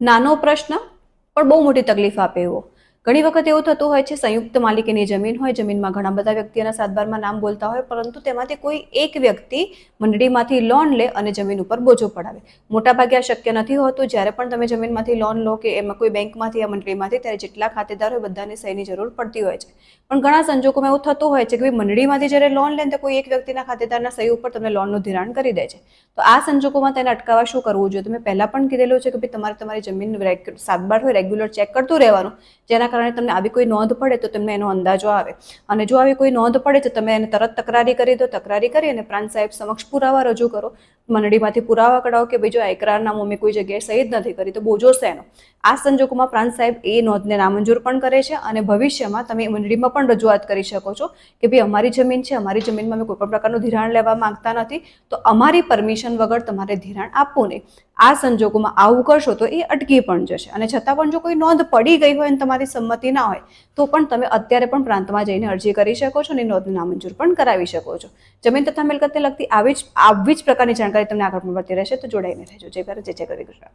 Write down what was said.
નાનો પ્રશ્ન પણ બહુ મોટી તકલીફ આપે એવો. ઘણી વખત એવું થતું હોય છે, સંયુક્ત માલિકીની જમીન હોય, જમીનમાં ઘણા બધા વ્યક્તિના સાતબારમાં નામ બોલતા હોય, પરંતુ તેમાંથી કોઈ એક વ્યક્તિ મંડળીમાંથી લોન લે અને જમીન ઉપર બોજો પડાવે. મોટાભાગે આ શક્ય નથી હોતું. જ્યારે પણ તમે જમીનમાંથી લોન લો કે એમાં કોઈ બેંકમાંથી યા મંડળીમાંથી, ત્યારે જેટલા ખાતેદાર હોય બધાની સહીની જરૂર પડતી હોય છે. પણ ઘણા સંજોગોમાં એવું થતું હોય છે કે મંડળીમાંથી જ્યારે લોન લે તો કોઈ એક વ્યક્તિના ખાતેદારના સહી ઉપર તમને લોનનું ધિરાણ કરી દે છે. તો આ સંજોગોમાં તેને અટકાવવા શું કરવું જોઈએ? તમે પહેલા પણ કીધેલું છે કે ભાઈ તમારે તમારી જમીન સાતબાર હોય રેગ્યુલર ચેક કરતું રહેવાનું, જેના કારણે તમને આવી કોઈ નોંધ પડે તો તમને એનો અંદાજો આવે. અને જો આવી કોઈ નોંધ પડે તો તમે એને તરત તકરારી કરી દો. તકરારી કરી અને પ્રાંત સાહેબ સમક્ષ પુરાવા રજૂ કરો. મંડળીમાંથી પુરાવા કઢાવો કે ભાઈ જો આ એકરારનામું મેં કોઈ જગ્યાએ સહી જ નથી કરી, તો બોજો શેનો? આ સંજોગોમાં પ્રાંત સાહેબ એ નોંધને નામંજૂર પણ કરે છે અને ભવિષ્યમાં તમે મંડળીમાં પણ રજૂઆત કરી શકો છો કે ભાઈ અમારી જમીન છે, અમારી જમીનમાં અમે કોઈ પણ પ્રકારનું ધિરાણ લેવા માંગતા નથી, તો અમારી પરમિશન વગર તમારે ધિરાણ આપવું નહીં. આ સંજોગોમાં આવું કરશો તો એ અટકી પણ જશે. અને છતાં પણ જો કોઈ નોંધ પડી ગઈ હોય અને તમારી સંમતિ ના હોય તો પણ તમે અત્યારે પણ પ્રાંતમાં જઈને અરજી કરી શકો છો અને નોંધ નામંજૂર પણ કરાવી શકો છો. જમીન તથા મિલકતને લગતી આવી જ પ્રકારની જાણકારી તમને આગળ પણ મળતી રહેશે, તો જોડાઈને રહેજો. જય ભારત, જય જય ગરવી ગુજરાત.